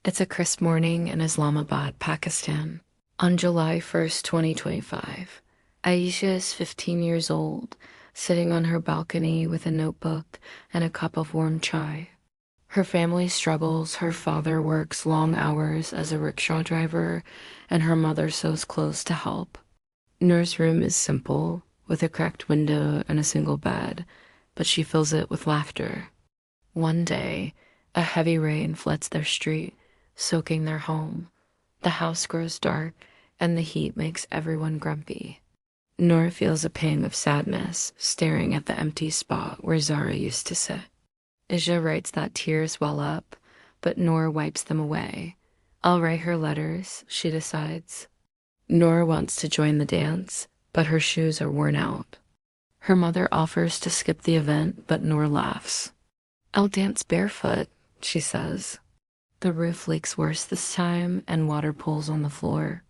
It's a crisp morning in Islamabad, Pakistan. On July 1st, 2025, Aisha is 15 years old, sitting on her balcony with a notebook and a cup of warm chai. Her family struggles. Her father works long hours as a rickshaw driver, and her mother sews clothes to help. Noor's room is simple, with a cracked window and a single bed, but she fills it with laughter. One day, a heavy rain floods their street, soaking their home. The house grows dark, and the heat makes everyone grumpy. Noor feels a pang of sadness, staring at the empty spot where Zara used to sit. Isha writes that tears well up, but Noor wipes them away. I'll write her letters, she decides. Noor wants to join the dance, but her shoes are worn out. Her mother offers to skip the event, but Noor laughs. I'll dance barefoot, she says. The roof leaks worse this time, and water pools on the floor.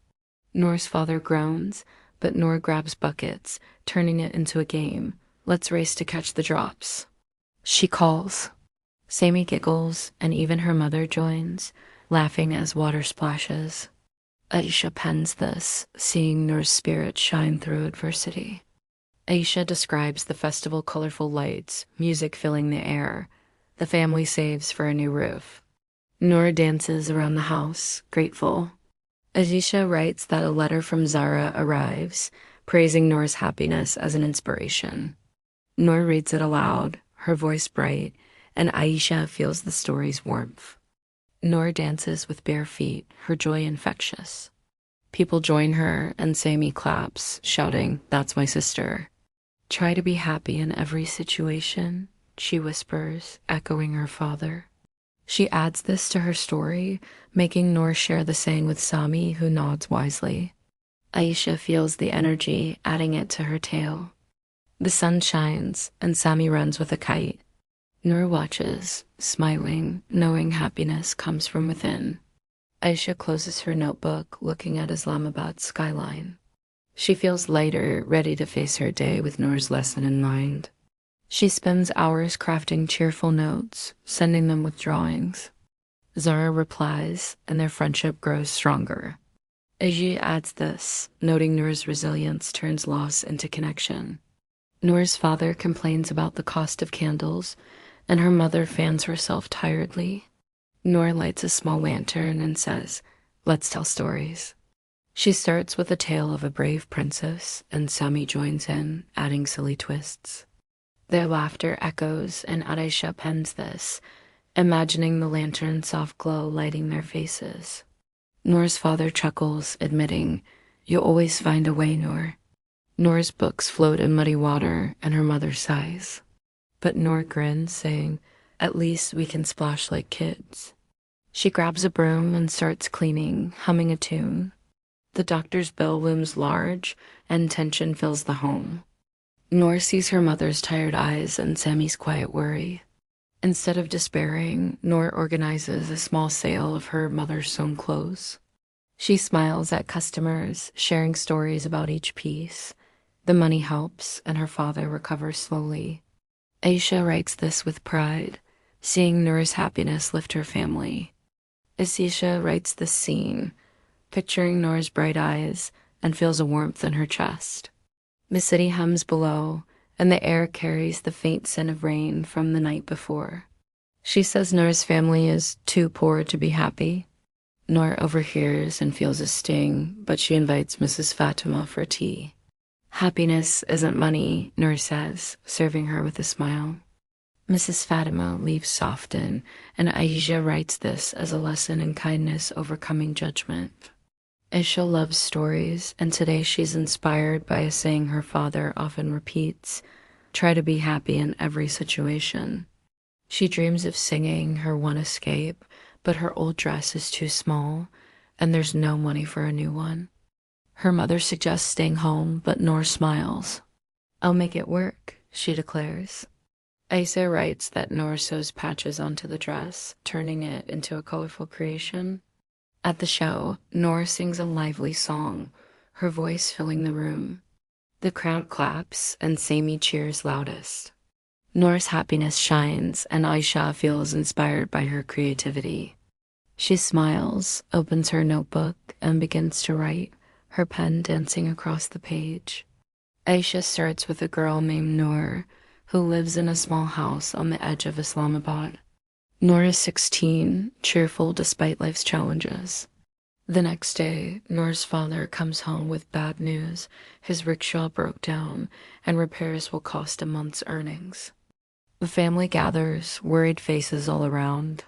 Noor's father groans, but Noor grabs buckets, turning it into a game. Let's race to catch the drops. She calls. Sammy giggles, and even her mother joins, laughing as water splashes. Aisha pens this, seeing Noor's spirit shine through adversity. Aisha describes the festival colorful lights, music filling the air. The family saves for a new roof. Noor dances around the house, grateful. Aisha writes that a letter from Zara arrives, praising Noor's happiness as an inspiration. Noor reads it aloud, her voice bright, and Aisha feels the story's warmth. Noor dances with bare feet, her joy infectious. People join her, and Sammy claps, shouting, "That's my sister." Try to be happy in every situation, she whispers, echoing her father. She adds this to her story, making Noor share the saying with Sami, who nods wisely. Aisha feels the energy, adding it to her tale. The sun shines, and Sami runs with a kite. Noor watches, smiling, knowing happiness comes from within. Aisha closes her notebook, looking at Islamabad's skyline. She feels lighter, ready to face her day with Noor's lesson in mind. She spends hours crafting cheerful notes, sending them with drawings. Zara replies, and their friendship grows stronger. Aji adds this, noting Noor's resilience turns loss into connection. Noor's father complains about the cost of candles, and her mother fans herself tiredly. Noor lights a small lantern and says, "Let's tell stories." She starts with a tale of a brave princess, and Sami joins in, adding silly twists. Their laughter echoes, and Aisha pens this, imagining the lantern's soft glow lighting their faces. Noor's father chuckles, admitting, "You always find a way, Noor." Noor's books float in muddy water, and her mother sighs. But Noor grins, saying, "At least we can splash like kids." She grabs a broom and starts cleaning, humming a tune. The doctor's bell looms large, and tension fills the home. Noor sees her mother's tired eyes and Sammy's quiet worry. Instead of despairing, Noor organizes a small sale of her mother's sewn clothes. She smiles at customers, sharing stories about each piece. The money helps, and her father recovers slowly. Aisha writes this with pride, seeing Noor's happiness lift her family. Asisha writes this scene, picturing Noor's bright eyes, and feels a warmth in her chest. The city hums below, and the air carries the faint scent of rain from the night before. She says Noor's family is too poor to be happy. Noor overhears and feels a sting, but she invites Mrs. Fatima for tea. "Happiness isn't money," Noor says, serving her with a smile. Mrs. Fatima leaves softened, and Aisha writes this as a lesson in kindness overcoming judgment. Aisha loves stories, and today she's inspired by a saying her father often repeats, "Try to be happy in every situation." She dreams of singing, her one escape, but her old dress is too small, and there's no money for a new one. Her mother suggests staying home, but Noor smiles. "I'll make it work," she declares. Aisha writes that Noor sews patches onto the dress, turning it into a colorful creation. At the show, Noor sings a lively song, her voice filling the room. The crowd claps, and Sami cheers loudest. Noor's happiness shines, and Aisha feels inspired by her creativity. She smiles, opens her notebook, and begins to write, her pen dancing across the page. Aisha starts with a girl named Noor, who lives in a small house on the edge of Islamabad. Noor is 16, cheerful despite life's challenges. The next day, Noor's father comes home with bad news. His rickshaw broke down, and repairs will cost a month's earnings. The family gathers, worried faces all around.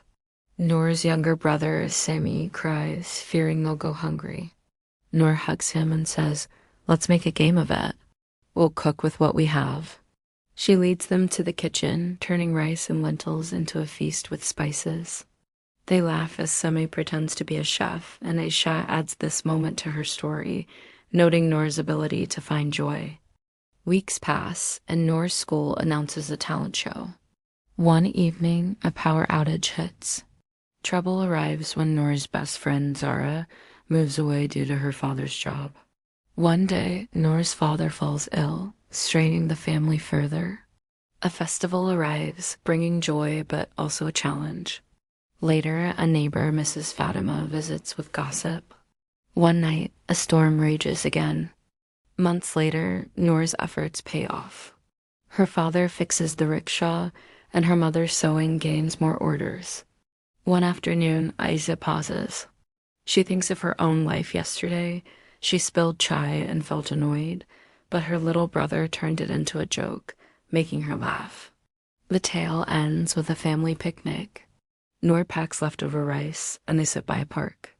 Noor's younger brother, Sami, cries, fearing they'll go hungry. Noor hugs him and says, "Let's make a game of it. We'll cook with what we have." She leads them to the kitchen, turning rice and lentils into a feast with spices. They laugh as Sami pretends to be a chef, and Aisha adds this moment to her story, noting Noor's ability to find joy. Weeks pass, and Noor's school announces a talent show. One evening, a power outage hits. Trouble arrives when Noor's best friend, Zara, moves away due to her father's job. One day, Noor's father falls ill, straining the family further. A festival arrives, bringing joy but also a challenge. Later, a neighbor, Mrs. Fatima, visits with gossip. One night, a storm rages again. Months later, Noor's efforts pay off. Her father fixes the rickshaw, and her mother's sewing gains more orders. One afternoon, Aisha pauses. She thinks of her own life yesterday. She spilled chai and felt annoyed, but her little brother turned it into a joke, making her laugh. The tale ends with a family picnic. Noor packs leftover rice, and they sit by a park.